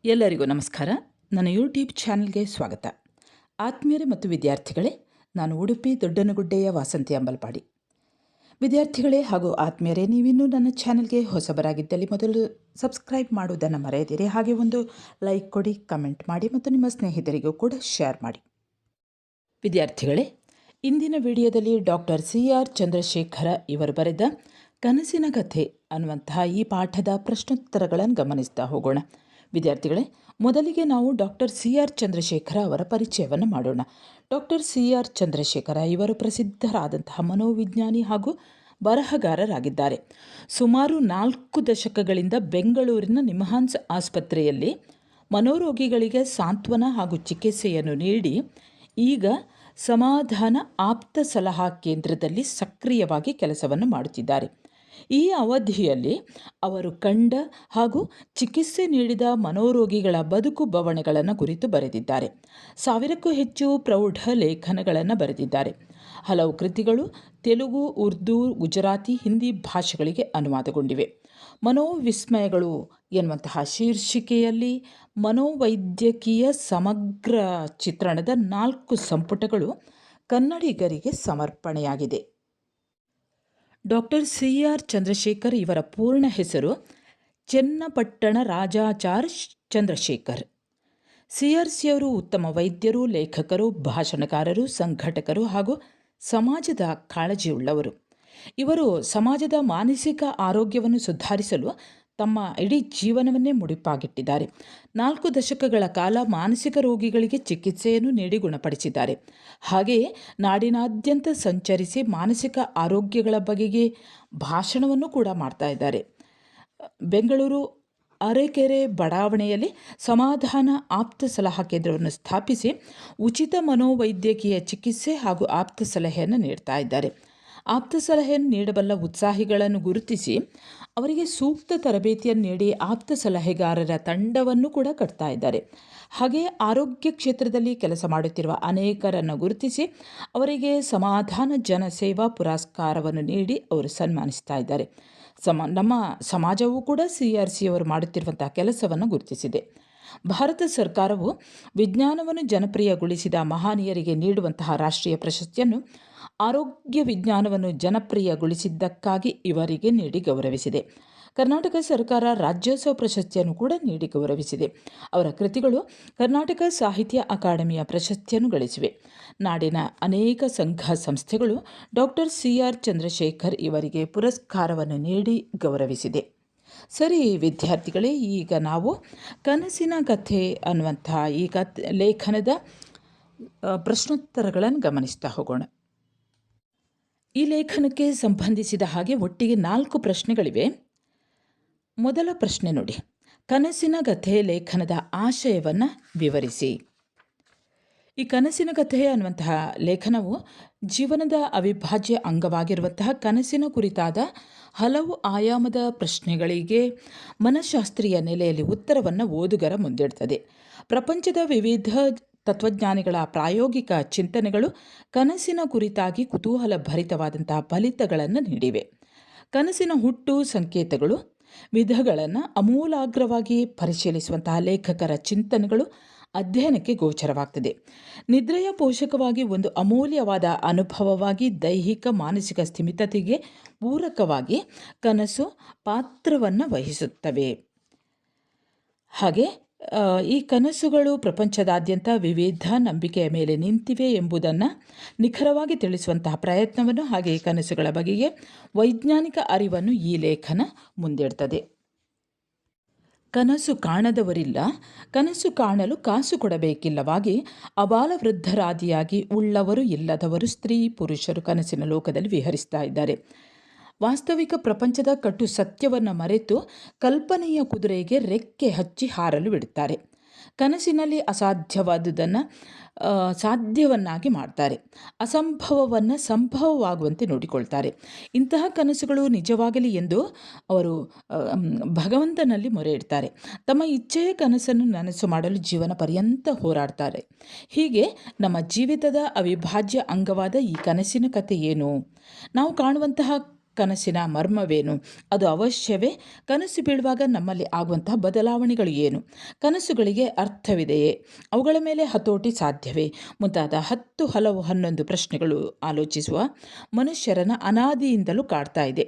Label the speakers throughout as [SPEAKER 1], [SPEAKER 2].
[SPEAKER 1] ಎಲ್ಲರಿಗೂ ನಮಸ್ಕಾರ. ನನ್ನ ಯೂಟ್ಯೂಬ್ ಚಾನಲ್ಗೆ ಸ್ವಾಗತ. ಆತ್ಮೀಯರೇ ಮತ್ತು ವಿದ್ಯಾರ್ಥಿಗಳೇ, ನಾನು ಉಡುಪಿ ದೊಡ್ಡನಗುಡ್ಡೆಯ ವಾಸಂತಿ ಅಂಬಲ್ಪಾಡಿ. ವಿದ್ಯಾರ್ಥಿಗಳೇ ಹಾಗೂ ಆತ್ಮೀಯರೇ, ನೀವಿನ್ನೂ ನನ್ನ ಚಾನಲ್ಗೆ ಹೊಸಬರಾಗಿದ್ದಲ್ಲಿ ಮೊದಲು ಸಬ್ಸ್ಕ್ರೈಬ್ ಮಾಡುವುದನ್ನು ಮರೆಯದಿರಿ. ಹಾಗೆ ಒಂದು ಲೈಕ್ ಕೊಡಿ, ಕಮೆಂಟ್ ಮಾಡಿ ಮತ್ತು ನಿಮ್ಮ ಸ್ನೇಹಿತರಿಗೂ ಕೂಡ ಶೇರ್ ಮಾಡಿ. ವಿದ್ಯಾರ್ಥಿಗಳೇ, ಇಂದಿನ ವಿಡಿಯೋದಲ್ಲಿ ಡಾಕ್ಟರ್ CR ಚಂದ್ರಶೇಖರ ಇವರು ಬರೆದ ಕನಸಿನ ಕಥೆ ಅನ್ನುವಂತಹ ಈ ಪಾಠದ ಪ್ರಶ್ನೋತ್ತರಗಳನ್ನು ಗಮನಿಸ್ತಾ ಹೋಗೋಣ. ವಿದ್ಯಾರ್ಥಿಗಳೇ, ಮೊದಲಿಗೆ ನಾವು ಡಾಕ್ಟರ್ CR ಚಂದ್ರಶೇಖರ ಅವರ ಪರಿಚಯವನ್ನು ಮಾಡೋಣ. ಡಾಕ್ಟರ್ CR ಚಂದ್ರಶೇಖರ ಇವರು ಪ್ರಸಿದ್ಧರಾದಂತಹ ಮನೋವಿಜ್ಞಾನಿ ಹಾಗೂ ಬರಹಗಾರರಾಗಿದ್ದಾರೆ. ಸುಮಾರು 4 ದಶಕಗಳಿಂದ ಬೆಂಗಳೂರಿನ ನಿಮ್ಹಾನ್ಸ್ ಆಸ್ಪತ್ರೆಯಲ್ಲಿ ಮನೋರೋಗಿಗಳಿಗೆ ಸಾಂತ್ವನ ಹಾಗೂ ಚಿಕಿತ್ಸೆಯನ್ನು ನೀಡಿ ಈಗ ಸಮಾಧಾನ ಆಪ್ತ ಸಲಹಾ ಕೇಂದ್ರದಲ್ಲಿ ಸಕ್ರಿಯವಾಗಿ ಕೆಲಸವನ್ನು ಮಾಡುತ್ತಿದ್ದಾರೆ. ಈ ಅವಧಿಯಲ್ಲಿ ಅವರು ಕಂಡ ಹಾಗೂ ಚಿಕಿತ್ಸೆ ನೀಡಿದ ಮನೋರೋಗಿಗಳ ಬದುಕು ಬವಣೆಗಳನ್ನು ಕುರಿತು ಬರೆದಿದ್ದಾರೆ. 1000ಕ್ಕೂ ಹೆಚ್ಚು ಪ್ರೌಢ ಲೇಖನಗಳನ್ನು ಬರೆದಿದ್ದಾರೆ. ಹಲವು ಕೃತಿಗಳು ತೆಲುಗು, ಉರ್ದು, ಗುಜರಾತಿ, ಹಿಂದಿ ಭಾಷೆಗಳಿಗೆ ಅನುವಾದಗೊಂಡಿವೆ. ಮನೋವಿಸ್ಮಯಗಳು ಎನ್ನುವಂತಹ ಶೀರ್ಷಿಕೆಯಲ್ಲಿ ಮನೋವೈದ್ಯಕೀಯ ಸಮಗ್ರ ಚಿತ್ರಣದ 4 ಸಂಪುಟಗಳು ಕನ್ನಡಿಗರಿಗೆ ಸಮರ್ಪಣೆಯಾಗಿದೆ. ಡಾಕ್ಟರ್ CR ಚಂದ್ರಶೇಖರ್ ಇವರ ಪೂರ್ಣ ಹೆಸರು ಚೆನ್ನಪಟ್ಟಣ ರಾಜಾಚಾರ್ ಚಂದ್ರಶೇಖರ್. CRCಯವರು ಉತ್ತಮ ವೈದ್ಯರು, ಲೇಖಕರು, ಭಾಷಣಕಾರರು, ಸಂಘಟಕರು ಹಾಗೂ ಸಮಾಜದ ಕಾಳಜಿಯುಳ್ಳವರು. ಇವರು ಸಮಾಜದ ಮಾನಸಿಕ ಆರೋಗ್ಯವನ್ನು ಸುಧಾರಿಸಲು ತಮ್ಮ ಇಡೀ ಜೀವನವನ್ನೇ ಮುಡಿಪಾಗಿಟ್ಟಿದ್ದಾರೆ. 4 ದಶಕಗಳ ಕಾಲ ಮಾನಸಿಕ ರೋಗಿಗಳಿಗೆ ಚಿಕಿತ್ಸೆಯನ್ನು ನೀಡಿ ಗುಣಪಡಿಸಿದ್ದಾರೆ. ಹಾಗೆಯೇ ನಾಡಿನಾದ್ಯಂತ ಸಂಚರಿಸಿ ಮಾನಸಿಕ ಆರೋಗ್ಯಗಳ ಬಗೆಗೆ ಭಾಷಣವನ್ನು ಕೂಡ ಮಾಡ್ತಾ ಇದ್ದಾರೆ. ಬೆಂಗಳೂರು ಅರೆಕೆರೆ ಬಡಾವಣೆಯಲ್ಲಿ ಸಮಾಧಾನ ಆಪ್ತ ಸಲಹಾ ಕೇಂದ್ರವನ್ನು ಸ್ಥಾಪಿಸಿ ಉಚಿತ ಮನೋವೈದ್ಯಕೀಯ ಚಿಕಿತ್ಸೆ ಹಾಗೂ ಆಪ್ತ ಸಲಹೆಯನ್ನು ನೀಡ್ತಾ ಇದ್ದಾರೆ. ಆಪ್ತ ಸಲಹೆಯನ್ನು ನೀಡಬಲ್ಲ ಉತ್ಸಾಹಿಗಳನ್ನು ಗುರುತಿಸಿ ಅವರಿಗೆ ಸೂಕ್ತ ತರಬೇತಿಯನ್ನು ನೀಡಿ ಆಪ್ತ ಸಲಹೆಗಾರರ ತಂಡವನ್ನು ಕೂಡ ಕಟ್ತಾ ಇದ್ದಾರೆ. ಹಾಗೆಯೇ ಆರೋಗ್ಯ ಕ್ಷೇತ್ರದಲ್ಲಿ ಕೆಲಸ ಮಾಡುತ್ತಿರುವ ಅನೇಕರನ್ನು ಗುರುತಿಸಿ ಅವರಿಗೆ ಸಮಾಧಾನ ಜನಸೇವಾ ಪುರಸ್ಕಾರವನ್ನು ನೀಡಿ ಅವರು ಸನ್ಮಾನಿಸ್ತಾ ಇದ್ದಾರೆ. ನಮ್ಮ ಸಮಾಜವೂ ಕೂಡ CRCಯವರು ಮಾಡುತ್ತಿರುವಂತಹ ಕೆಲಸವನ್ನು ಗುರುತಿಸಿದೆ. ಭಾರತ ಸರ್ಕಾರವು ವಿಜ್ಞಾನವನ್ನು ಜನಪ್ರಿಯಗೊಳಿಸಿದ ಮಹನೀಯರಿಗೆ ನೀಡುವಂತಹ ರಾಷ್ಟ್ರೀಯ ಪ್ರಶಸ್ತಿಯನ್ನು ಆರೋಗ್ಯ ವಿಜ್ಞಾನವನ್ನು ಜನಪ್ರಿಯಗೊಳಿಸಿದ್ದಕ್ಕಾಗಿ ಇವರಿಗೆ ನೀಡಿ ಗೌರವಿಸಿದೆ. ಕರ್ನಾಟಕ ಸರ್ಕಾರ ರಾಜ್ಯೋತ್ಸವ ಪ್ರಶಸ್ತಿಯನ್ನು ಕೂಡ ನೀಡಿ ಗೌರವಿಸಿದೆ. ಅವರ ಕೃತಿಗಳು ಕರ್ನಾಟಕ ಸಾಹಿತ್ಯ ಅಕಾಡೆಮಿಯ ಪ್ರಶಸ್ತಿಯನ್ನು ಗಳಿಸಿವೆ. ನಾಡಿನ ಅನೇಕ ಸಂಘ ಸಂಸ್ಥೆಗಳು ಡಾಕ್ಟರ್ CR ಚಂದ್ರಶೇಖರ್ ಇವರಿಗೆ ಪುರಸ್ಕಾರವನ್ನು ನೀಡಿ ಗೌರವಿಸಿದೆ. ಸರಿ ವಿದ್ಯಾರ್ಥಿಗಳೇ, ಈಗ ನಾವು ಕನಸಿನ ಕಥೆ ಅನ್ನುವಂಥ ಈ ಲೇಖನದ ಪ್ರಶ್ನೋತ್ತರಗಳನ್ನು ಗಮನಿಸ್ತಾ ಹೋಗೋಣ. ಈ ಲೇಖನಕ್ಕೆ ಸಂಬಂಧಿಸಿದ ಹಾಗೆ ಒಟ್ಟಿಗೆ 4 ಪ್ರಶ್ನೆಗಳಿವೆ. ಮೊದಲ ಪ್ರಶ್ನೆ ನೋಡಿ, ಕನಸಿನ ಕಥೆ ಲೇಖನದ ಆಶಯವನ್ನು ವಿವರಿಸಿ. ಈ ಕನಸಿನ ಕಥೆ ಅನ್ನುವಂತಹ ಲೇಖನವು ಜೀವನದ ಅವಿಭಾಜ್ಯ ಅಂಗವಾಗಿರುವಂತಹ ಕನಸಿನ ಕುರಿತಾದ ಹಲವು ಆಯಾಮದ ಪ್ರಶ್ನೆಗಳಿಗೆ ಮನಃಶಾಸ್ತ್ರೀಯ ನೆಲೆಯಲ್ಲಿ ಉತ್ತರವನ್ನು ಓದುಗರ ಮುಂದಿಡ್ತದೆ. ಪ್ರಪಂಚದ ವಿವಿಧ ತತ್ವಜ್ಞಾನಿಗಳ ಪ್ರಾಯೋಗಿಕ ಚಿಂತನೆಗಳು ಕನಸಿನ ಕುರಿತಾಗಿ ಕುತೂಹಲ ಭರಿತವಾದಂತಹ ಫಲಿತಗಳನ್ನು ನೀಡಿವೆ. ಕನಸಿನ ಹುಟ್ಟು, ಸಂಕೇತಗಳು, ವಿಧಗಳನ್ನು ಅಮೂಲಾಗ್ರವಾಗಿ ಪರಿಶೀಲಿಸುವಂತಹ ಲೇಖಕರ ಚಿಂತನೆಗಳು ಅಧ್ಯಯನಕ್ಕೆ ಗೋಚರವಾಗ್ತದೆ. ನಿದ್ರೆಯ ಪೋಷಕವಾಗಿ ಒಂದು ಅಮೂಲ್ಯವಾದ ಅನುಭವವಾಗಿ ದೈಹಿಕ ಮಾನಸಿಕ ಸ್ಥಿಮಿತತೆಗೆ ಪೂರಕವಾಗಿ ಕನಸು ಪಾತ್ರವನ್ನು ವಹಿಸುತ್ತವೆ. ಹಾಗೆ ಈ ಕನಸುಗಳು ಪ್ರಪಂಚದಾದ್ಯಂತ ವಿವಿಧ ನಂಬಿಕೆಯ ಮೇಲೆ ನಿಂತಿವೆ ಎಂಬುದನ್ನು ನಿಖರವಾಗಿ ತಿಳಿಸುವಂತಹ ಪ್ರಯತ್ನವನ್ನು, ಹಾಗೆ ಈ ಕನಸುಗಳ ಬಗೆಗೆ ವೈಜ್ಞಾನಿಕ ಅರಿವನ್ನು ಈ ಲೇಖನ ಮುಂದಿಡ್ತದೆ. ಕನಸು ಕಾಣದವರಿಲ್ಲ, ಕನಸು ಕಾಣಲು ಕಾಸು ಕೊಡಬೇಕಿಲ್ಲವಾಗಿ ಅಬಾಲವೃದ್ಧರಾದಿಯಾಗಿ ಉಳ್ಳವರು ಇಲ್ಲದವರು ಸ್ತ್ರೀ ಪುರುಷರು ಕನಸಿನ ಲೋಕದಲ್ಲಿ ವಿಹರಿಸ್ತಾ ಇದ್ದಾರೆ. ವಾಸ್ತವಿಕ ಪ್ರಪಂಚದ ಕಟ್ಟು ಸತ್ಯವನ್ನು ಮರೆತು ಕಲ್ಪನೆಯ ಕುದುರೆಗೆ ರೆಕ್ಕೆ ಹಚ್ಚಿ ಹಾರಲು ಬಿಡುತ್ತಾರೆ. ಕನಸಿನಲ್ಲಿ ಅಸಾಧ್ಯವಾದುದನ್ನು ಸಾಧ್ಯವನ್ನಾಗಿ ಮಾಡ್ತಾರೆ, ಅಸಂಭವವನ್ನು ಸಂಭವವಾಗುವಂತೆ ನೋಡಿಕೊಳ್ತಾರೆ. ಇಂತಹ ಕನಸುಗಳು ನಿಜವಾಗಲಿ ಎಂದು ಅವರು ಭಗವಂತನಲ್ಲಿ ಮೊರೆ ಇಡ್ತಾರೆ. ತಮ್ಮ ಇಚ್ಛೆಯ ಕನಸನ್ನು ನನಸು ಮಾಡಲು ಜೀವನ ಪರ್ಯಂತ ಹೋರಾಡ್ತಾರೆ. ಹೀಗೆ ನಮ್ಮ ಜೀವಿತದ ಅವಿಭಾಜ್ಯ ಅಂಗವಾದ ಈ ಕನಸಿನ ಕಥೆ ಏನು? ನಾವು ಕಾಣುವಂತಹ ಕನಸಿನ ಮರ್ಮವೇನು? ಅದು ಅವಶ್ಯವೇ? ಕನಸು ಬೀಳುವಾಗ ನಮ್ಮಲ್ಲಿ ಆಗುವಂತಹ ಬದಲಾವಣೆಗಳು ಏನು? ಕನಸುಗಳಿಗೆ ಅರ್ಥವಿದೆಯೇ? ಅವುಗಳ ಮೇಲೆ ಹತೋಟಿ ಸಾಧ್ಯವೇ? ಮುಂತಾದ 10 ಹಲವು 11 ಪ್ರಶ್ನೆಗಳು ಆಲೋಚಿಸುವ ಮನುಷ್ಯರನ್ನು ಅನಾದಿಯಿಂದಲೂ ಕಾಡ್ತಾ ಇದೆ.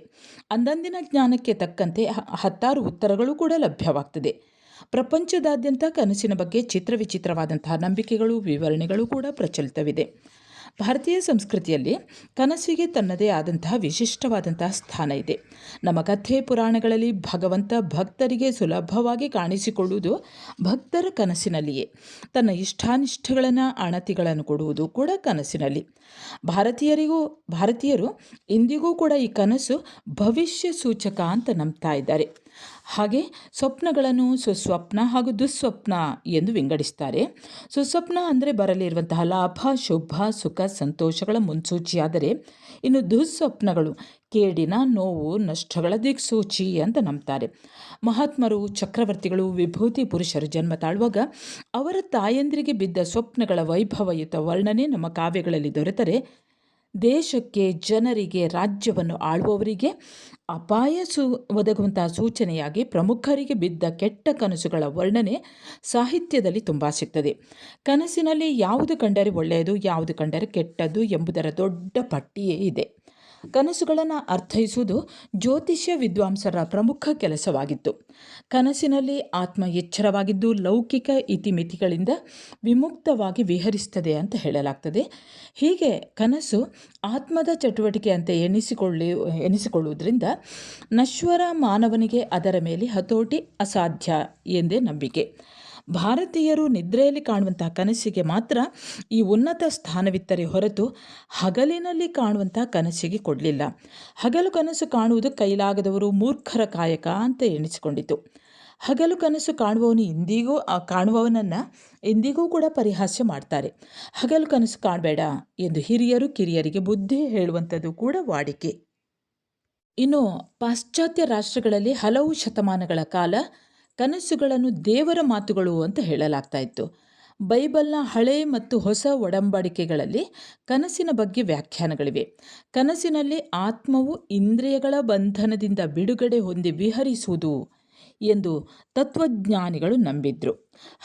[SPEAKER 1] ಅಂದಂದಿನ ಜ್ಞಾನಕ್ಕೆ ತಕ್ಕಂತೆ ಹತ್ತಾರು ಉತ್ತರಗಳು ಕೂಡ ಲಭ್ಯವಾಗ್ತದೆ. ಪ್ರಪಂಚದಾದ್ಯಂತ ಕನಸಿನ ಬಗ್ಗೆ ಚಿತ್ರವಿಚಿತ್ರವಾದಂತಹ ನಂಬಿಕೆಗಳು, ವಿವರಣೆಗಳು ಕೂಡ ಪ್ರಚಲಿತವಿದೆ. ಭಾರತೀಯ ಸಂಸ್ಕೃತಿಯಲ್ಲಿ ಕನಸಿಗೆ ತನ್ನದೇ ಆದಂತಹ ವಿಶಿಷ್ಟವಾದಂತಹ ಸ್ಥಾನ ಇದೆ. ನಮ್ಮ ಕಥೆ ಪುರಾಣಗಳಲ್ಲಿ ಭಗವಂತ ಭಕ್ತರಿಗೆ ಸುಲಭವಾಗಿ ಕಾಣಿಸಿಕೊಳ್ಳುವುದು ಭಕ್ತರ ಕನಸಿನಲ್ಲಿಯೇ. ತನ್ನ ಇಷ್ಟಾನಿಷ್ಟಗಳನ್ನು ಅಣತಿಗಳನ್ನು ಕೊಡುವುದು ಕೂಡ ಕನಸಿನಲ್ಲಿ. ಭಾರತೀಯರು ಇಂದಿಗೂ ಕೂಡ ಈ ಕನಸು ಭವಿಷ್ಯ ಸೂಚಕ ಅಂತ ನಂಬ್ತಾ ಇದ್ದಾರೆ. ಹಾಗೆ ಸ್ವಪ್ನಗಳನ್ನು ಸುಸ್ವಪ್ನ ಹಾಗೂ ದುಸ್ವಪ್ನ ಎಂದು ವಿಂಗಡಿಸ್ತಾರೆ. ಸುಸ್ವಪ್ನ ಅಂದರೆ ಬರಲಿರುವಂತಹ ಲಾಭ, ಶುಭ, ಸುಖ, ಸಂತೋಷಗಳ ಮುನ್ಸೂಚಿಯಾದರೆ, ಇನ್ನು ದುಸ್ವಪ್ನಗಳು ಕೇಡಿನ, ನೋವು, ನಷ್ಟಗಳ ದಿಕ್ಸೂಚಿ ಅಂತ ನಂಬ್ತಾರೆ. ಮಹಾತ್ಮರು, ಚಕ್ರವರ್ತಿಗಳು, ವಿಭೂತಿ ಪುರುಷರು ಜನ್ಮ ತಾಳುವಾಗ ಅವರ ತಾಯಂದಿರಿಗೆ ಬಿದ್ದ ಸ್ವಪ್ನಗಳ ವೈಭವಯುತ ವರ್ಣನೆ ನಮ್ಮ ಕಾವ್ಯಗಳಲ್ಲಿ ದೊರೆತರೆ, ದೇಶಕ್ಕೆ, ಜನರಿಗೆ, ರಾಜ್ಯವನ್ನು ಆಳುವವರಿಗೆ ಅಪಾಯ ಒದಗುವಂತಹ ಸೂಚನೆಯಾಗಿ ಪ್ರಮುಖರಿಗೆ ಬಿದ್ದ ಕೆಟ್ಟ ಕನಸುಗಳ ವರ್ಣನೆ ಸಾಹಿತ್ಯದಲ್ಲಿ ತುಂಬ ಸಿಗ್ತದೆ. ಕನಸಿನಲ್ಲಿ ಯಾವುದು ಕಂಡರೆ ಒಳ್ಳೆಯದು, ಯಾವುದು ಕಂಡರೆ ಕೆಟ್ಟದ್ದು ಎಂಬುದರ ದೊಡ್ಡ ಪಟ್ಟಿಯೇ ಇದೆ. ಕನಸುಗಳನ್ನು ಅರ್ಥೈಸುವುದು ಜ್ಯೋತಿಷ್ಯ ವಿದ್ವಾಂಸರ ಪ್ರಮುಖ ಕೆಲಸವಾಗಿತ್ತು. ಕನಸಿನಲ್ಲಿ ಆತ್ಮ ಎಚ್ಚರವಾಗಿದ್ದು ಲೌಕಿಕ ಇತಿಮಿತಿಗಳಿಂದ ವಿಮುಕ್ತವಾಗಿ ವಿಹರಿಸ್ತದೆ ಅಂತ ಹೇಳಲಾಗ್ತದೆ. ಹೀಗೆ ಕನಸು ಆತ್ಮದ ಚಟುವಟಿಕೆ ಅಂತ ಎನಿಸಿಕೊಳ್ಳುವುದರಿಂದ ನಶ್ವರ ಮಾನವನಿಗೆ ಅದರ ಮೇಲೆ ಹತೋಟಿ ಅಸಾಧ್ಯ ಎಂದೇ ನಂಬಿಕೆ. ಭಾರತೀಯರು ನಿದ್ರೆಯಲ್ಲಿ ಕಾಣುವಂತಹ ಕನಸಿಗೆ ಮಾತ್ರ ಈ ಉನ್ನತ ಸ್ಥಾನವಿತ್ತರೆ ಹೊರತು ಹಗಲಿನಲ್ಲಿ ಕಾಣುವಂತಹ ಕನಸಿಗೆ ಕೊಡಲಿಲ್ಲ. ಹಗಲು ಕನಸು ಕಾಣುವುದು ಕೈಲಾಗದವರು, ಮೂರ್ಖರ ಕಾಯಕ ಅಂತ ಎಣಿಸಿಕೊಂಡಿತು. ಹಗಲು ಕನಸು ಕಾಣುವವನನ್ನು ಇಂದಿಗೂ ಕೂಡ ಪರಿಹಾಸ್ಯ ಮಾಡ್ತಾರೆ. ಹಗಲು ಕನಸು ಕಾಣಬೇಡ ಎಂದು ಹಿರಿಯರು ಕಿರಿಯರಿಗೆ ಬುದ್ಧಿ ಹೇಳುವಂಥದ್ದು ಕೂಡ ವಾಡಿಕೆ. ಇನ್ನು ಪಾಶ್ಚಾತ್ಯ ರಾಷ್ಟ್ರಗಳಲ್ಲಿ ಹಲವು ಶತಮಾನಗಳ ಕಾಲ ಕನಸುಗಳನ್ನು ದೇವರ ಮಾತುಗಳು ಅಂತ ಹೇಳಲಾಗ್ತಾ ಇತ್ತು. ಬೈಬಲ್ನ ಹಳೆ ಮತ್ತು ಹೊಸ ಒಡಂಬಡಿಕೆಗಳಲ್ಲಿ ಕನಸಿನ ಬಗ್ಗೆ ವ್ಯಾಖ್ಯಾನಗಳಿವೆ. ಕನಸಿನಲ್ಲಿ ಆತ್ಮವು ಇಂದ್ರಿಯಗಳ ಬಂಧನದಿಂದ ಬಿಡುಗಡೆ ಹೊಂದಿ ವಿಹರಿಸುವುದು ಎಂದು ತತ್ವಜ್ಞಾನಿಗಳು ನಂಬಿದ್ರು.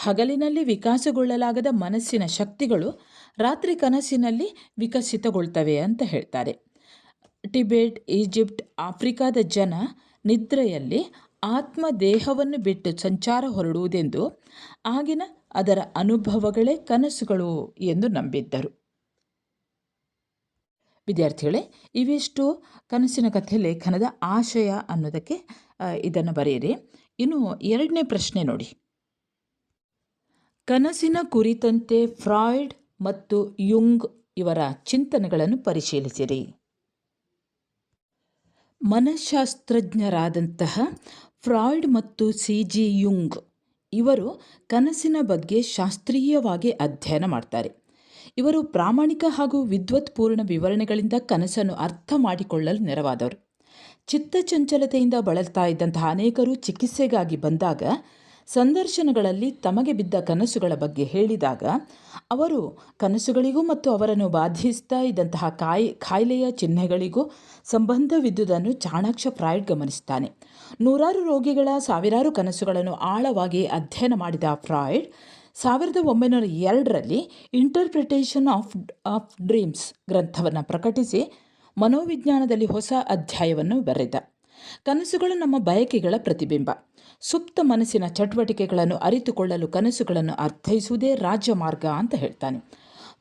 [SPEAKER 1] ಹಗಲಿನಲ್ಲಿ ವಿಕಾಸಗೊಳ್ಳಲಾಗದ ಮನಸ್ಸಿನ ಶಕ್ತಿಗಳು ರಾತ್ರಿ ಕನಸಿನಲ್ಲಿ ವಿಕಸಿತಗೊಳ್ತವೆ ಅಂತ ಹೇಳ್ತಾರೆ. ಟಿಬೆಟ್, ಈಜಿಪ್ಟ್, ಆಫ್ರಿಕಾದ ಜನ ನಿದ್ರೆಯಲ್ಲಿ ಆತ್ಮ ದೇಹವನ್ನು ಬಿಟ್ಟು ಸಂಚಾರ ಹೊರಡುವುದೆಂದು, ಆಗಿನ ಅದರ ಅನುಭವಗಳೇ ಕನಸುಗಳು ಎಂದು ನಂಬಿದ್ದರು. ವಿದ್ಯಾರ್ಥಿಗಳೇ, ಇವಿಷ್ಟು ಕನಸಿನ ಕಥೆ ಲೇಖನದ ಆಶಯ ಅನ್ನೋದಕ್ಕೆ ಇದನ್ನು ಬರೆಯಿರಿ. ಇನ್ನು 2ನೇ ಪ್ರಶ್ನೆ ನೋಡಿ. ಕನಸಿನ ಕುರಿತಂತೆ ಫ್ರಾಯ್ಡ್ ಮತ್ತು ಯುಂಗ್ ಇವರ ಚಿಂತನೆಗಳನ್ನು ಪರಿಶೀಲಿಸಿರಿ. ಮನಃಶಾಸ್ತ್ರಜ್ಞರಾದಂತಹ ಫ್ರಾಯ್ಡ್ ಮತ್ತು ಸಿ.ಜಿ. ಯುಂಗ್ ಇವರು ಕನಸಿನ ಬಗ್ಗೆ ಶಾಸ್ತ್ರೀಯವಾಗಿ ಅಧ್ಯಯನ ಮಾಡ್ತಾರೆ. ಇವರು ಪ್ರಾಮಾಣಿಕ ಹಾಗೂ ವಿದ್ವತ್ಪೂರ್ಣ ವಿವರಣೆಗಳಿಂದ ಕನಸನ್ನು ಅರ್ಥ ಮಾಡಿಕೊಳ್ಳಲು ನೆರವಾದವರು. ಚಿತ್ತಚಂಚಲತೆಯಿಂದ ಬಳಲ್ತಾ ಇದ್ದಂತಹ ಅನೇಕರು ಚಿಕಿತ್ಸೆಗಾಗಿ ಬಂದಾಗ ಸಂದರ್ಶನಗಳಲ್ಲಿ ತಮಗೆ ಬಿದ್ದ ಕನಸುಗಳ ಬಗ್ಗೆ ಹೇಳಿದಾಗ ಅವರು ಕನಸುಗಳಿಗೂ ಮತ್ತು ಅವರನ್ನು ಬಾಧಿಸ್ತಾ ಇದ್ದಂತಹ ಕಾಯಿಲೆಯ ಚಿಹ್ನೆಗಳಿಗೂ ಸಂಬಂಧವಿದ್ದುದನ್ನು ಚಾಣಾಕ್ಷ ಫ್ರಾಯ್ಡ್ ಗಮನಿಸ್ತಾನೆ. ನೂರಾರು ರೋಗಿಗಳ ಸಾವಿರಾರು ಕನಸುಗಳನ್ನು ಆಳವಾಗಿ ಅಧ್ಯಯನ ಮಾಡಿದ ಫ್ರಾಯ್ಡ್ 1902ರಲ್ಲಿ ಇಂಟರ್ಪ್ರಿಟೇಷನ್ ಆಫ್ ಡ್ರೀಮ್ಸ್ ಗ್ರಂಥವನ್ನು ಪ್ರಕಟಿಸಿ ಮನೋವಿಜ್ಞಾನದಲ್ಲಿ ಹೊಸ ಅಧ್ಯಾಯವನ್ನು ಬರೆದ. ಕನಸುಗಳು ನಮ್ಮ ಬಯಕೆಗಳ ಪ್ರತಿಬಿಂಬ. ಸುಪ್ತ ಮನಸ್ಸಿನ ಚಟುವಟಿಕೆಗಳನ್ನು ಅರಿತುಕೊಳ್ಳಲು ಕನಸುಗಳನ್ನು ಅರ್ಥೈಸುವುದೇ ರಾಜಮಾರ್ಗ ಅಂತ ಹೇಳ್ತಾನೆ.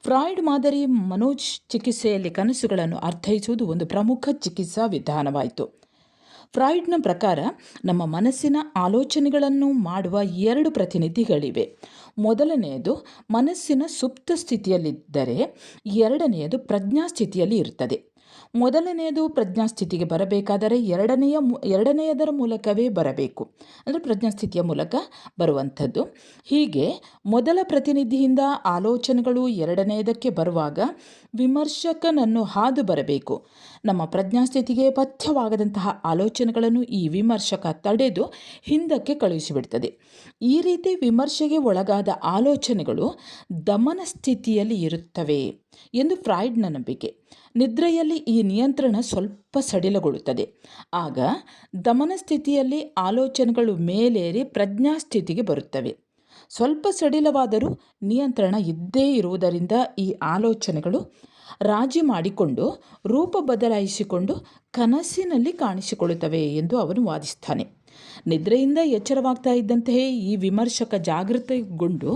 [SPEAKER 1] ಫ್ರಾಯ್ಡ್ ಮಾದರಿ ಮನೋಚಿಕಿತ್ಸೆಯಲ್ಲಿ ಕನಸುಗಳನ್ನು ಅರ್ಥೈಸುವುದು ಒಂದು ಪ್ರಮುಖ ಚಿಕಿತ್ಸಾ ವಿಧಾನವಾಯಿತು. ಫ್ರಾಯ್ಡ್ನ ಪ್ರಕಾರ ನಮ್ಮ ಮನಸ್ಸಿನ ಆಲೋಚನೆಗಳನ್ನು ಮಾಡುವ 2 ಪ್ರತಿನಿಧಿಗಳಿವೆ. ಮೊದಲನೆಯದು ಮನಸ್ಸಿನ ಸುಪ್ತ ಸ್ಥಿತಿಯಲ್ಲಿದ್ದರೆ, ಎರಡನೆಯದು ಪ್ರಜ್ಞಾಸ್ಥಿತಿಯಲ್ಲಿ ಇರುತ್ತದೆ. ಮೊದಲನೆಯದು ಪ್ರಜ್ಞಾಸ್ಥಿತಿಗೆ ಬರಬೇಕಾದರೆ ಎರಡನೆಯದರ ಮೂಲಕವೇ ಬರಬೇಕು, ಅಂದರೆ ಪ್ರಜ್ಞಾಸ್ಥಿತಿಯ ಮೂಲಕ ಬರುವಂಥದ್ದು. ಹೀಗೆ ಮೊದಲ ಪ್ರತಿನಿಧಿಯಿಂದ ಆಲೋಚನೆಗಳು ಎರಡನೆಯದಕ್ಕೆ ಬರುವಾಗ ವಿಮರ್ಶಕನನ್ನು ಹಾದು ಬರಬೇಕು. ನಮ್ಮ ಪ್ರಜ್ಞಾಸ್ಥಿತಿಗೆ ಪಥ್ಯವಾಗದಂತಹ ಆಲೋಚನೆಗಳನ್ನು ಈ ವಿಮರ್ಶಕ ತಡೆದು ಹಿಂದಕ್ಕೆ ಕಳುಹಿಸಿಬಿಡ್ತದೆ. ಈ ರೀತಿ ವಿಮರ್ಶೆಗೆ ಒಳಗಾದ ಆಲೋಚನೆಗಳು ದಮನ ಸ್ಥಿತಿಯಲ್ಲಿ ಇರುತ್ತವೆ ಎಂದು ಫ್ರಾಯ್ಡ್ನ ನಂಬಿಕೆ. ನಿದ್ರೆಯಲ್ಲಿ ಈ ನಿಯಂತ್ರಣ ಸ್ವಲ್ಪ ಸಡಿಲಗೊಳ್ಳುತ್ತದೆ. ಆಗ ದಮನ ಸ್ಥಿತಿಯಲ್ಲಿ ಆಲೋಚನೆಗಳು ಮೇಲೇರಿ ಪ್ರಜ್ಞಾಸ್ಥಿತಿಗೆ ಬರುತ್ತವೆ. ಸ್ವಲ್ಪ ಸಡಿಲವಾದರೂ ನಿಯಂತ್ರಣ ಇದ್ದೇ ಇರುವುದರಿಂದ ಈ ಆಲೋಚನೆಗಳು ರಾಜಿ ಮಾಡಿಕೊಂಡು ರೂಪ ಬದಲಾಯಿಸಿಕೊಂಡು ಕನಸಿನಲ್ಲಿ ಕಾಣಿಸಿಕೊಳ್ಳುತ್ತವೆ ಎಂದು ಅವನು ವಾದಿಸ್ತಾನೆ. ನಿದ್ರೆಯಿಂದ ಎಚ್ಚರವಾಗ್ತಾ ಇದ್ದಂತೆಯೇ ಈ ವಿಮರ್ಶಕ ಜಾಗೃತಿಗೊಂಡು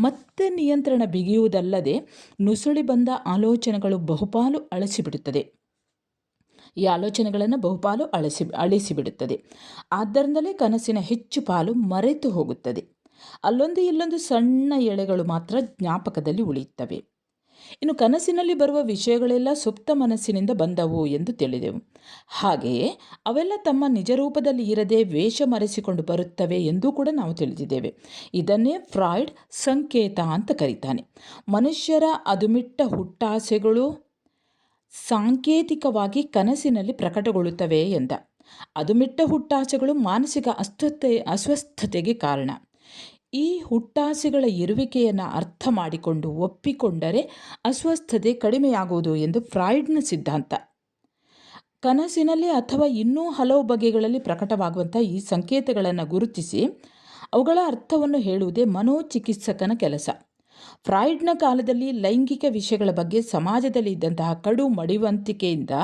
[SPEAKER 1] ಮತ್ತೆ ನಿಯಂತ್ರಣ ಬಿಗಿಯುವುದಲ್ಲದೆ ನುಸುಳಿ ಬಂದ ಆಲೋಚನೆಗಳು ಬಹುಪಾಲು ಅಳಿಸಿಬಿಡುತ್ತದೆ. ಈ ಆಲೋಚನೆಗಳನ್ನು ಬಹುಪಾಲು ಅಳಿಸಿಬಿಡುತ್ತದೆ. ಆದ್ದರಿಂದಲೇ ಕನಸಿನ ಹೆಚ್ಚು ಪಾಲು ಮರೆತು ಹೋಗುತ್ತದೆ. ಅಲ್ಲೊಂದು ಇಲ್ಲೊಂದು ಸಣ್ಣ ಎಳೆಗಳು ಮಾತ್ರ ಜ್ಞಾಪಕದಲ್ಲಿ ಉಳಿಯುತ್ತವೆ. ಇನ್ನು ಕನಸಿನಲ್ಲಿ ಬರುವ ವಿಷಯಗಳೆಲ್ಲ ಸುಪ್ತ ಮನಸ್ಸಿನಿಂದ ಬಂದವು ಎಂದು ತಿಳಿದೆವು. ಹಾಗೆಯೇ ಅವೆಲ್ಲ ತಮ್ಮ ನಿಜ ರೂಪದಲ್ಲಿ ಇರದೆ ವೇಷ ಮರೆಸಿಕೊಂಡು ಬರುತ್ತವೆ ಎಂದೂ ಕೂಡ ನಾವು ತಿಳಿದಿದ್ದೇವೆ. ಇದನ್ನೇ ಫ್ರಾಯ್ಡ್ ಸಂಕೇತ ಅಂತ ಕರೀತಾನೆ. ಮನುಷ್ಯರ ಅದುಮಿಟ್ಟ ಹುಟ್ಟಾಸೆಗಳು ಸಾಂಕೇತಿಕವಾಗಿ ಕನಸಿನಲ್ಲಿ ಪ್ರಕಟಗೊಳ್ಳುತ್ತವೆ ಎಂದ. ಅದುಮಿಟ್ಟ ಹುಟ್ಟಾಸೆಗಳು ಮಾನಸಿಕ ಅಸ್ವಸ್ಥತೆಗೆ ಕಾರಣ. ಈ ಹುಟ್ಟಾಸೆಗಳ ಇರುವಿಕೆಯನ್ನು ಅರ್ಥ ಮಾಡಿಕೊಂಡು ಒಪ್ಪಿಕೊಂಡರೆ ಅಸ್ವಸ್ಥತೆ ಕಡಿಮೆಯಾಗುವುದು ಎಂದು ಫ್ರಾಯ್ಡ್ನ ಸಿದ್ಧಾಂತ. ಕನಸಿನಲ್ಲಿ ಅಥವಾ ಇನ್ನೂ ಹಲವು ಬಗೆಗಳಲ್ಲಿ ಪ್ರಕಟವಾಗುವಂಥ ಈ ಸಂಕೇತಗಳನ್ನು ಗುರುತಿಸಿ ಅವುಗಳ ಅರ್ಥವನ್ನು ಹೇಳುವುದೇ ಮನೋಚಿಕಿತ್ಸಕನ ಕೆಲಸ. ಫ್ರಾಯ್ಡ್ನ ಕಾಲದಲ್ಲಿ ಲೈಂಗಿಕ ವಿಷಯಗಳ ಬಗ್ಗೆ ಸಮಾಜದಲ್ಲಿ ಇದ್ದಂತಹ ಕಡು ಮಡಿವಂತಿಕೆಯಿಂದ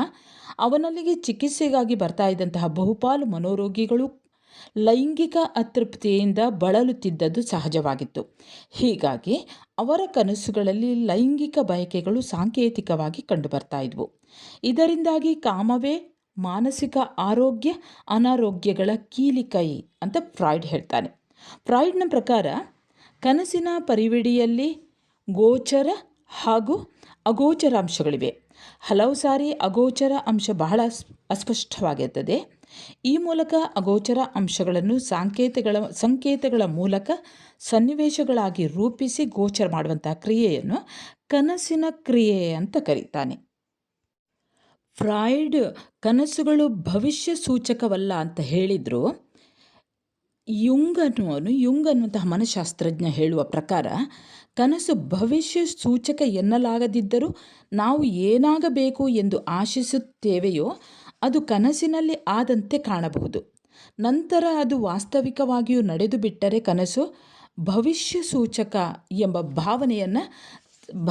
[SPEAKER 1] ಅವನಲ್ಲಿಗೆ ಚಿಕಿತ್ಸೆಗಾಗಿ ಬರ್ತಾ ಇದ್ದಂತಹ ಬಹುಪಾಲು ಮನೋರೋಗಿಗಳು ಲೈಂಗಿಕ ಅತೃಪ್ತಿಯಿಂದ ಬಳಲುತ್ತಿದ್ದದ್ದು ಸಹಜವಾಗಿತ್ತು. ಹೀಗಾಗಿ ಅವರ ಕನಸುಗಳಲ್ಲಿ ಲೈಂಗಿಕ ಬಯಕೆಗಳು ಸಾಂಕೇತಿಕವಾಗಿ ಕಂಡುಬರ್ತಾ ಇದ್ವು. ಇದರಿಂದಾಗಿ ಕಾಮವೇ ಮಾನಸಿಕ ಆರೋಗ್ಯ ಅನಾರೋಗ್ಯಗಳ ಕೀಲಿಕೈ ಅಂತ ಫ್ರಾಯ್ಡ್ ಹೇಳ್ತಾನೆ. ಫ್ರಾಯ್ಡ್ನ ಪ್ರಕಾರ ಕನಸಿನ ಪರಿವಿಡಿಯಲ್ಲಿ ಗೋಚರ ಹಾಗೂ ಅಗೋಚರ ಅಂಶಗಳಿವೆ. ಹಲವು ಸಾರಿ ಅಗೋಚರ ಅಂಶ ಬಹಳ ಅಸ್ಪಷ್ಟವಾಗಿರ್ತದೆ. ಈ ಮೂಲಕ ಅಗೋಚರ ಅಂಶಗಳನ್ನು ಸಂಕೇತಗಳ ಮೂಲಕ ಸನ್ನಿವೇಶಗಳಾಗಿ ರೂಪಿಸಿ ಗೋಚರ ಮಾಡುವಂತಹ ಕ್ರಿಯೆಯನ್ನು ಕನಸಿನ ಕ್ರಿಯೆ ಅಂತ ಕರೀತಾನೆ. ಫ್ರಾಯ್ಡ್ ಕನಸುಗಳು ಭವಿಷ್ಯ ಸೂಚಕವಲ್ಲ ಅಂತ ಹೇಳಿದ್ರು. ಯುಂಗ್ ಅನ್ನುವಂತಹ ಮನಃಶಾಸ್ತ್ರಜ್ಞ ಹೇಳುವ ಪ್ರಕಾರ ಕನಸು ಭವಿಷ್ಯ ಸೂಚಕ ಎನ್ನಲಾಗದಿದ್ದರೂ ನಾವು ಏನಾಗಬೇಕು ಎಂದು ಆಶಿಸುತ್ತೇವೆಯೋ ಅದು ಕನಸಿನಲ್ಲಿ ಆದಂತೆ ಕಾಣಬಹುದು. ನಂತರ ಅದು ವಾಸ್ತವಿಕವಾಗಿಯೂ ನಡೆದು ಬಿಟ್ಟರೆ ಕನಸು ಭವಿಷ್ಯ ಸೂಚಕ ಎಂಬ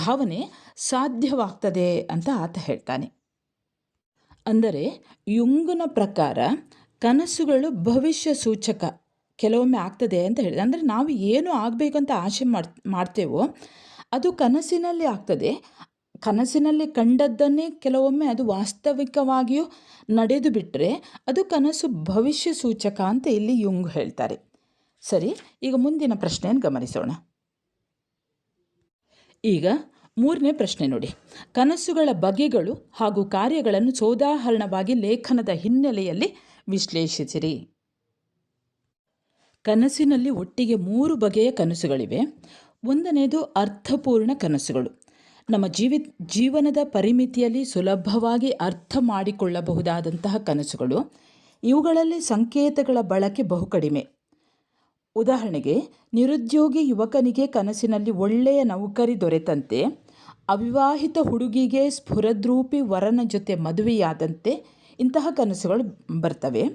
[SPEAKER 1] ಭಾವನೆ ಸಾಧ್ಯವಾಗ್ತದೆ ಅಂತ ಆತ ಹೇಳ್ತಾನೆ. ಅಂದರೆ ಯುಂಗ್ನ ಪ್ರಕಾರ ಕನಸುಗಳು ಭವಿಷ್ಯ ಸೂಚಕ ಕೆಲವೊಮ್ಮೆ ಆಗ್ತದೆ ಅಂತ ಹೇಳಿದೆ. ಅಂದರೆ ನಾವು ಏನು ಆಗಬೇಕಂತ ಆಸೆ ಮಾಡ್ತೇವೋ ಅದು ಕನಸಿನಲ್ಲಿ ಆಗ್ತದೆ. ಕನಸಿನಲ್ಲಿ ಕಂಡದ್ದನ್ನೇ ಕೆಲವೊಮ್ಮೆ ಅದು ವಾಸ್ತವಿಕವಾಗಿಯೂ ನಡೆದು ಬಿಟ್ಟರೆ ಅದು ಕನಸು ಭವಿಷ್ಯ ಸೂಚಕ ಅಂತ ಇಲ್ಲಿ ಯುಂಗ್ ಹೇಳ್ತಾರೆ. ಸರಿ, ಈಗ ಮುಂದಿನ ಪ್ರಶ್ನೆಯನ್ನು ಗಮನಿಸೋಣ. ಈಗ 3ನೇ ಪ್ರಶ್ನೆ ನೋಡಿ. ಕನಸುಗಳ ಬಗೆಗಳು ಹಾಗೂ ಕಾರ್ಯಗಳನ್ನು ಸೋದಾಹರಣವಾಗಿ ಲೇಖನದ ಹಿನ್ನೆಲೆಯಲ್ಲಿ ವಿಶ್ಲೇಷಿಸಿರಿ. ಕನಸಿನಲ್ಲಿ ಒಟ್ಟಿಗೆ 3 ಬಗೆಯ ಕನಸುಗಳಿವೆ. 1ನೇದು ಅರ್ಥಪೂರ್ಣ ಕನಸುಗಳು. ನಮ್ಮ ಜೀವನದ ಪರಿಮಿತಿಯಲ್ಲಿ ಸುಲಭವಾಗಿ ಅರ್ಥ ಮಾಡಿಕೊಳ್ಳಬಹುದಾದಂತಹ ಕನಸುಗಳು. ಇವುಗಳಲ್ಲಿ ಸಂಕೇತಗಳ ಬಳಕೆ ಬಹು ಕಡಿಮೆ. ಉದಾಹರಣೆಗೆ, ನಿರುದ್ಯೋಗಿ ಯುವಕನಿಗೆ ಕನಸಿನಲ್ಲಿ ಒಳ್ಳೆಯ ನೌಕರಿ ದೊರೆತಂತೆ, ಅವಿವಾಹಿತ ಹುಡುಗಿಗೆ ಸ್ಫುರದ್ರೂಪಿ ವರನ ಜೊತೆ ಮದುವೆಯಾದಂತೆ ಇಂತಹ ಕನಸುಗಳು ಬರ್ತವೆ.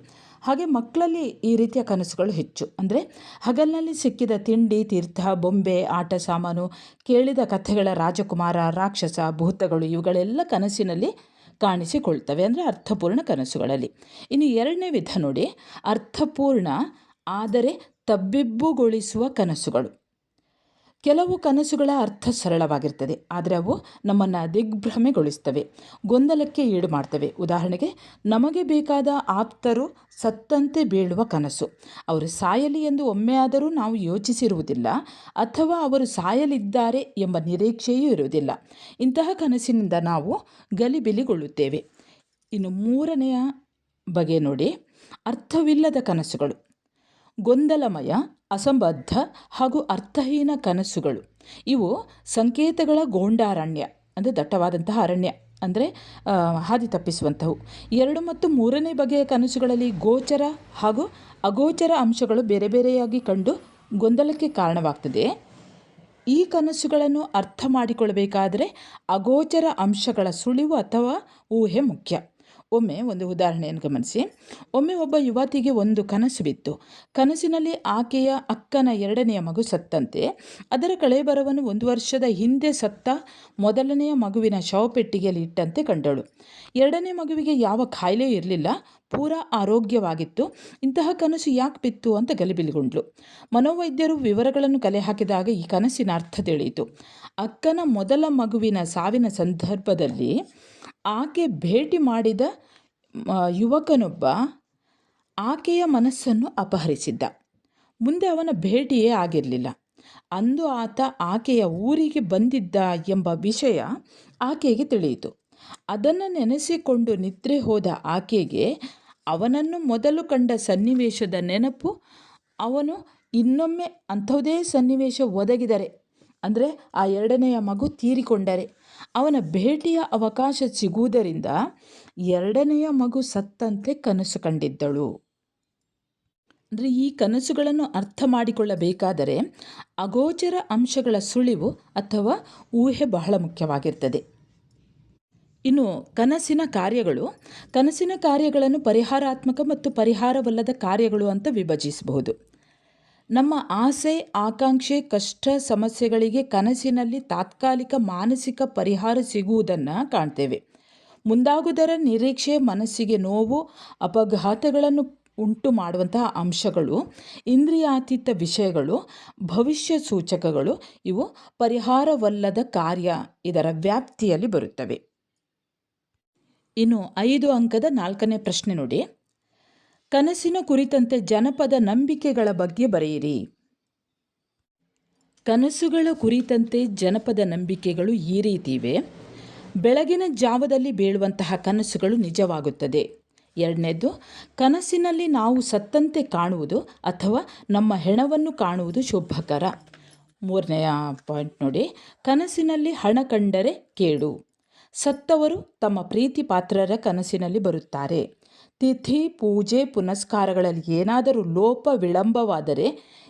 [SPEAKER 1] ಹಾಗೆ ಮಕ್ಕಳಲ್ಲಿ ಈ ರೀತಿಯ ಕನಸುಗಳು ಹೆಚ್ಚು. ಅಂದರೆ ಹಗಲಿನಲ್ಲಿ ಸಿಕ್ಕಿದ ತಿಂಡಿ, ತೀರ್ಥ, ಬೊಂಬೆ, ಆಟ ಸಾಮಾನು, ಕೇಳಿದ ಕಥೆಗಳ ರಾಜಕುಮಾರ, ರಾಕ್ಷಸ, ಭೂತಗಳು ಇವುಗಳೆಲ್ಲ ಕನಸಿನಲ್ಲಿ ಕಾಣಿಸಿಕೊಳ್ತವೆ. ಅಂದರೆ ಅರ್ಥಪೂರ್ಣ ಕನಸುಗಳಲ್ಲಿ. ಇನ್ನು 2ನೇ ವಿಧ ನೋಡಿ, ಅರ್ಥಪೂರ್ಣ ಆದರೆ ತಬ್ಬಿಬ್ಬುಗೊಳಿಸುವ ಕನಸುಗಳು. ಕೆಲವು ಕನಸುಗಳ ಅರ್ಥ ಸರಳವಾಗಿರ್ತದೆ, ಆದರೆ ಅವು ನಮ್ಮನ್ನು ದಿಗ್ಭ್ರಮೆಗೊಳಿಸ್ತವೆ, ಗೊಂದಲಕ್ಕೆ ಈಡು ಮಾಡ್ತವೆ. ಉದಾಹರಣೆಗೆ, ನಮಗೆ ಬೇಕಾದ ಆಪ್ತರು ಸತ್ತಂತೆ ಬೀಳುವ ಕನಸು. ಅವರು ಸಾಯಲಿ ಎಂದು ಒಮ್ಮೆಯಾದರೂ ನಾವು ಯೋಚಿಸಿರುವುದಿಲ್ಲ, ಅಥವಾ ಅವರು ಸಾಯಲಿದ್ದಾರೆ ಎಂಬ ನಿರೀಕ್ಷೆಯೂ ಇರುವುದಿಲ್ಲ. ಇಂತಹ ಕನಸಿನಿಂದ ನಾವು ಗಲಿಬಿಲಿಗೊಳ್ಳುತ್ತೇವೆ. ಇನ್ನು 3ನೆಯ ಬಗೆ ನೋಡಿ, ಅರ್ಥವಿಲ್ಲದ ಕನಸುಗಳು. ಗೊಂದಲಮಯ, ಅಸಂಬದ್ಧ ಹಾಗೂ ಅರ್ಥಹೀನ ಕನಸುಗಳು. ಇವು ಸಂಕೇತಗಳ ಗೋಂಡಾರಣ್ಯ, ಅಂದರೆ ದಟ್ಟವಾದಂತಹ ಅರಣ್ಯ ಅಂದರೆ ಹಾದಿ ತಪ್ಪಿಸುವಂಥವು. 2 ಮತ್ತು 3ನೇ ಬಗೆಯ ಕನಸುಗಳಲ್ಲಿ ಗೋಚರ ಹಾಗೂ ಅಗೋಚರ ಅಂಶಗಳು ಬೇರೆ ಬೇರೆಯಾಗಿ ಕಂಡು ಗೊಂದಲಕ್ಕೆ ಕಾರಣವಾಗ್ತದೆ. ಈ ಕನಸುಗಳನ್ನು ಅರ್ಥ ಮಾಡಿಕೊಳ್ಳಬೇಕಾದರೆ ಅಗೋಚರ ಅಂಶಗಳ ಸುಳಿವು ಅಥವಾ ಊಹೆ ಮುಖ್ಯ. ಒಮ್ಮೆ ಒಂದು ಉದಾಹರಣೆಯನ್ನು ಗಮನಿಸಿ. ಒಮ್ಮೆ ಒಬ್ಬ ಯುವತಿಗೆ ಒಂದು ಕನಸು ಬಿತ್ತು. ಕನಸಿನಲ್ಲಿ ಆಕೆಯ ಅಕ್ಕನ 2ನೆಯ ಮಗು ಸತ್ತಂತೆ. ಅದರ ಕಳೇಬರವನ್ನು 1 ವರ್ಷದ ಹಿಂದೆ ಸತ್ತ ಮೊದಲನೆಯ ಮಗುವಿನ ಶವಪೆಟ್ಟಿಗೆಯಲ್ಲಿ ಇಟ್ಟಂತೆ ಕಂಡಳು. 2ನೇ ಮಗುವಿಗೆ ಯಾವ ಕಾಯಿಲೆಯೂ ಇರಲಿಲ್ಲ, ಪೂರಾ ಆರೋಗ್ಯವಾಗಿತ್ತು. ಇಂತಹ ಕನಸು ಯಾಕೆ ಬಿತ್ತು ಅಂತ ಗಲಿಬಿಲಿಗೊಂಡ್ಳು. ಮನೋವೈದ್ಯರು ವಿವರಗಳನ್ನು ಕಲೆ ಹಾಕಿದಾಗ ಈ ಕನಸಿನ ಅರ್ಥ ತಿಳಿಯಿತು. ಅಕ್ಕನ ಮೊದಲ ಮಗುವಿನ ಸಾವಿನ ಸಂದರ್ಭದಲ್ಲಿ ಆಕೆ ಭೇಟಿ ಮಾಡಿದ ಯುವಕನೊಬ್ಬ ಆಕೆಯ ಮನಸ್ಸನ್ನು ಅಪಹರಿಸಿದ್ದ. ಮುಂದೆ ಅವನ ಭೇಟಿಯೇ ಆಗಿರಲಿಲ್ಲ. ಅಂದು ಆತ ಆಕೆಯ ಊರಿಗೆ ಬಂದಿದ್ದ ಎಂಬ ವಿಷಯ ಆಕೆಗೆ ತಿಳಿಯಿತು. ಅದನ್ನು ನೆನೆಸಿಕೊಂಡು ನಿದ್ರೆ ಹೋದ ಆಕೆಗೆ ಅವನನ್ನು ಮೊದಲು ಕಂಡ ಸನ್ನಿವೇಶದ ನೆನಪು. ಅವನು ಇನ್ನೊಮ್ಮೆ ಅಂಥವುದೇ ಸನ್ನಿವೇಶ ಒದಗಿದರೆ, ಅಂದರೆ ಆ 2ನೆಯ ಮಗು ತೀರಿಕೊಂಡರೆ ಅವನ ಭೇಟಿಯ ಅವಕಾಶ ಸಿಗುವುದರಿಂದ 2ನೆಯ ಮಗು ಸತ್ತಂತೆ ಕನಸು ಕಂಡಿದ್ದಳು. ಅಂದರೆ ಈ ಕನಸುಗಳನ್ನು ಅರ್ಥ ಮಾಡಿಕೊಳ್ಳಬೇಕಾದರೆ ಅಗೋಚರ ಅಂಶಗಳ ಸುಳಿವು ಅಥವಾ ಊಹೆ ಬಹಳ ಮುಖ್ಯವಾಗಿರ್ತದೆ. ಇನ್ನು ಕನಸಿನ ಕಾರ್ಯಗಳನ್ನು ಪರಿಹಾರಾತ್ಮಕ ಮತ್ತು ಪರಿಹಾರವಲ್ಲದ ಕಾರ್ಯಗಳು ಅಂತ ವಿಭಜಿಸಬಹುದು. ನಮ್ಮ ಆಸೆ, ಆಕಾಂಕ್ಷೆ, ಕಷ್ಟ, ಸಮಸ್ಯೆಗಳಿಗೆ ಕನಸಿನಲ್ಲಿ ತಾತ್ಕಾಲಿಕ ಮಾನಸಿಕ ಪರಿಹಾರ ಸಿಗುವುದನ್ನು ಕಾಣ್ತೇವೆ. ಮುಂದಾಗುವುದರ ನಿರೀಕ್ಷೆ, ಮನಸ್ಸಿಗೆ ನೋವು, ಅಪಘಾತಗಳನ್ನು ಉಂಟು ಮಾಡುವಂತಹ ಅಂಶಗಳು, ಇಂದ್ರಿಯಾತೀತ ವಿಷಯಗಳು, ಭವಿಷ್ಯ ಸೂಚಕಗಳು ಇವು ಪರಿಹಾರವಲ್ಲದ ಕಾರ್ಯ, ಇದರ ವ್ಯಾಪ್ತಿಯಲ್ಲಿ ಬರುತ್ತವೆ. ಇನ್ನು 5 ಅಂಕದ 4ನೇ ಪ್ರಶ್ನೆ ನೋಡಿ. ಕನಸಿನ ಕುರಿತಂತೆ ಜನಪದ ನಂಬಿಕೆಗಳ ಬಗ್ಗೆ ಬರೆಯಿರಿ. ಕನಸುಗಳ ಕುರಿತಂತೆ ಜನಪದ ನಂಬಿಕೆಗಳು ಈ ರೀತಿ ಇವೆ. ಬೆಳಗಿನ ಜಾವದಲ್ಲಿ ಬೀಳುವಂತಹ ಕನಸುಗಳು ನಿಜವಾಗುತ್ತದೆ. 2ನೇದು, ಕನಸಿನಲ್ಲಿ ನಾವು ಸತ್ತಂತೆ ಕಾಣುವುದು ಅಥವಾ ನಮ್ಮ ಹೆಣವನ್ನು ಕಾಣುವುದು ಶುಭಕರ. 3ನೆಯ ಪಾಯಿಂಟ್ ನೋಡಿ, ಕನಸಿನಲ್ಲಿ ಹಣ ಕಂಡರೆ ಕೇಡು. ಸತ್ತವರು ತಮ್ಮ ಪ್ರೀತಿ ಪಾತ್ರರ ಕನಸಿನಲ್ಲಿ ಬರುತ್ತಾರೆ. ತಿಥಿ, ಪೂಜೆ, ಪುನಸ್ಕಾರಗಳಲ್ಲಿ ಏನಾದರೂ ಲೋಪ ವಿಳಂಬವಾದರೆ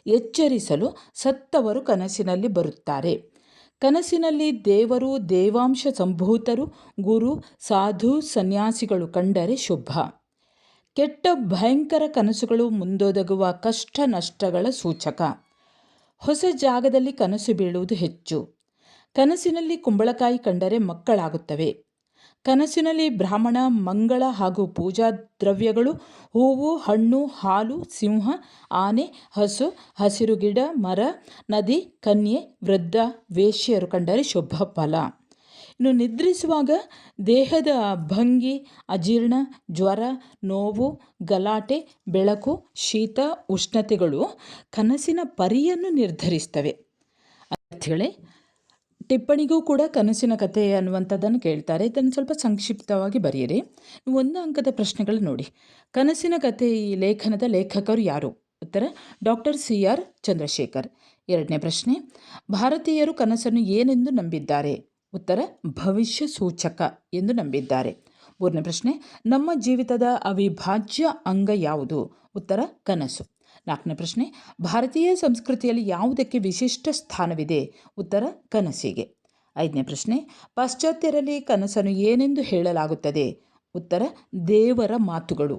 [SPEAKER 1] ಎಚ್ಚರಿಸಲು ಸತ್ತವರು ಕನಸಿನಲ್ಲಿ ಬರುತ್ತಾರೆ. ಕನಸಿನಲ್ಲಿ ದೇವರು, ದೇವಾಂಶ ಸಂಭೂತರು, ಗುರು, ಸಾಧು, ಸನ್ಯಾಸಿಗಳು ಕಂಡರೆ ಶುಭ. ಕೆಟ್ಟ ಭಯಂಕರ ಕನಸುಗಳು ಮುಂದೊದಗುವ ಕಷ್ಟ ನಷ್ಟಗಳ ಸೂಚಕ. ಹೊಸ ಜಾಗದಲ್ಲಿ ಕನಸು ಬೀಳುವುದು ಹೆಚ್ಚು. ಕನಸಿನಲ್ಲಿ ಕುಂಬಳಕಾಯಿ ಕಂಡರೆ ಮಕ್ಕಳಾಗುತ್ತವೆ. ಕನಸಿನಲ್ಲಿ ಬ್ರಾಹ್ಮಣ, ಮಂಗಳ ಹಾಗೂ ಪೂಜಾ ದ್ರವ್ಯಗಳು, ಹೂವು, ಹಣ್ಣು, ಹಾಲು, ಸಿಂಹ, ಆನೆ, ಹಸು, ಹಸಿರು ಗಿಡ, ಮರ, ನದಿ, ಕನ್ಯೆ, ವೃದ್ಧ, ವೇಶ್ಯರು ಕಂಡರೆ ಶುಭ ಫಲ. ಇನ್ನು ನಿದ್ರಿಸುವಾಗ ದೇಹದ ಭಂಗಿ, ಅಜೀರ್ಣ, ಜ್ವರ, ನೋವು, ಗಲಾಟೆ, ಬೆಳಕು, ಶೀತ, ಉಷ್ಣತೆಗಳು ಕನಸಿನ ಪರಿಯನ್ನು ನಿರ್ಧರಿಸ್ತವೆ. ಅರ್ಥಗಳೇ, ಟಿಪ್ಪಣಿಗೂ ಕೂಡ ಕನಸಿನ ಕಥೆ ಅನ್ನುವಂಥದ್ದನ್ನು ಕೇಳ್ತಾರೆ. ಇದನ್ನು ಸ್ವಲ್ಪ ಸಂಕ್ಷಿಪ್ತವಾಗಿ ಬರೆಯಿರಿ. 1 ಅಂಕದ ಪ್ರಶ್ನೆಗಳು ನೋಡಿ. ಕನಸಿನ ಕಥೆ ಈ ಲೇಖನದ ಲೇಖಕರು ಯಾರು? ಉತ್ತರ ಡಾಕ್ಟರ್ CR ಚಂದ್ರಶೇಖರ್. 2ನೇ ಪ್ರಶ್ನೆ, ಭಾರತೀಯರು ಕನಸನ್ನು ಏನೆಂದು ನಂಬಿದ್ದಾರೆ? ಉತ್ತರ ಭವಿಷ್ಯ ಸೂಚಕ ಎಂದು ನಂಬಿದ್ದಾರೆ. 3ನೇ ಪ್ರಶ್ನೆ, ನಮ್ಮ ಜೀವಿತದ ಅವಿಭಾಜ್ಯ ಅಂಗ ಯಾವುದು? ಉತ್ತರ ಕನಸು. 4ನೇ ಪ್ರಶ್ನೆ, ಭಾರತೀಯ ಸಂಸ್ಕೃತಿಯಲ್ಲಿ ಯಾವುದಕ್ಕೆ ವಿಶಿಷ್ಟ ಸ್ಥಾನವಿದೆ? ಉತ್ತರ ಕನಸಿಗೆ. 5ನೇ ಪ್ರಶ್ನೆ, ಪಾಶ್ಚಾತ್ಯರಲ್ಲಿ ಕನಸನ್ನು ಏನೆಂದು ಹೇಳಲಾಗುತ್ತದೆ? ಉತ್ತರ ದೇವರ ಮಾತುಗಳು.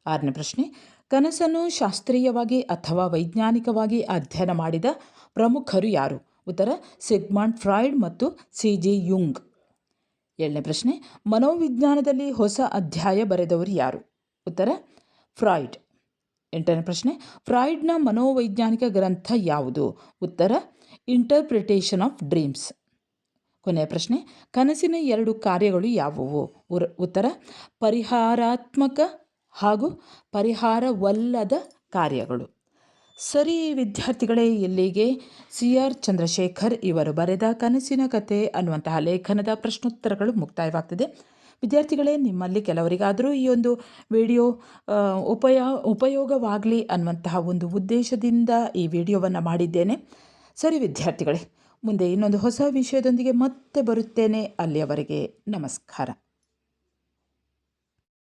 [SPEAKER 1] 6ನೇ ಪ್ರಶ್ನೆ, ಕನಸನ್ನು ಶಾಸ್ತ್ರೀಯವಾಗಿ ಅಥವಾ ವೈಜ್ಞಾನಿಕವಾಗಿ ಅಧ್ಯಯನ ಮಾಡಿದ ಪ್ರಮುಖರು ಯಾರು? ಉತ್ತರ ಸಿಗ್ಮಂಡ್ ಫ್ರಾಯ್ಡ್ ಮತ್ತು CG ಯುಂಗ್. 7ನೇ ಪ್ರಶ್ನೆ, ಮನೋವಿಜ್ಞಾನದಲ್ಲಿ ಹೊಸ ಅಧ್ಯಾಯ ಬರೆದವರು ಯಾರು? ಉತ್ತರ ಫ್ರಾಯ್ಡ್. 8ನೇ ಪ್ರಶ್ನೆ, ಫ್ರಾಯ್ಡ್ನ ಮನೋವೈಜ್ಞಾನಿಕ ಗ್ರಂಥ ಯಾವುದು? ಉತ್ತರ ಇಂಟರ್ಪ್ರಿಟೇಷನ್ ಆಫ್ ಡ್ರೀಮ್ಸ್. ಕೊನೆಯ ಪ್ರಶ್ನೆ, ಕನಸಿನ 2 ಕಾರ್ಯಗಳು ಯಾವುವು? ಉತ್ತರ ಪರಿಹಾರಾತ್ಮಕ ಹಾಗೂ ಪರಿಹಾರವಲ್ಲದ ಕಾರ್ಯಗಳು. ಸರಿ ವಿದ್ಯಾರ್ಥಿಗಳೇ, ಇಲ್ಲಿಗೆ CR ಚಂದ್ರಶೇಖರ್ ಇವರು ಬರೆದ ಕನಸಿನ ಕತೆ ಅನ್ನುವಂತಹ ಲೇಖನದ ಪ್ರಶ್ನೋತ್ತರಗಳು ಮುಕ್ತಾಯವಾಗ್ತದೆ. ವಿದ್ಯಾರ್ಥಿಗಳೇ, ನಿಮ್ಮಲ್ಲಿ ಕೆಲವರಿಗಾದರೂ ಈ ಒಂದು ವಿಡಿಯೋ ಉಪಯೋಗವಾಗಲಿ ಅನ್ನುವಂತಹ ಒಂದು ಉದ್ದೇಶದಿಂದ ಈ ವಿಡಿಯೋವನ್ನು ಮಾಡಿದ್ದೇನೆ. ಸರಿ ವಿದ್ಯಾರ್ಥಿಗಳೇ, ಮುಂದೆ ಇನ್ನೊಂದು ಹೊಸ ವಿಷಯದೊಂದಿಗೆ ಮತ್ತೆ ಬರುತ್ತೇನೆ. ಅಲ್ಲಿಯವರೆಗೆ ನಮಸ್ಕಾರ.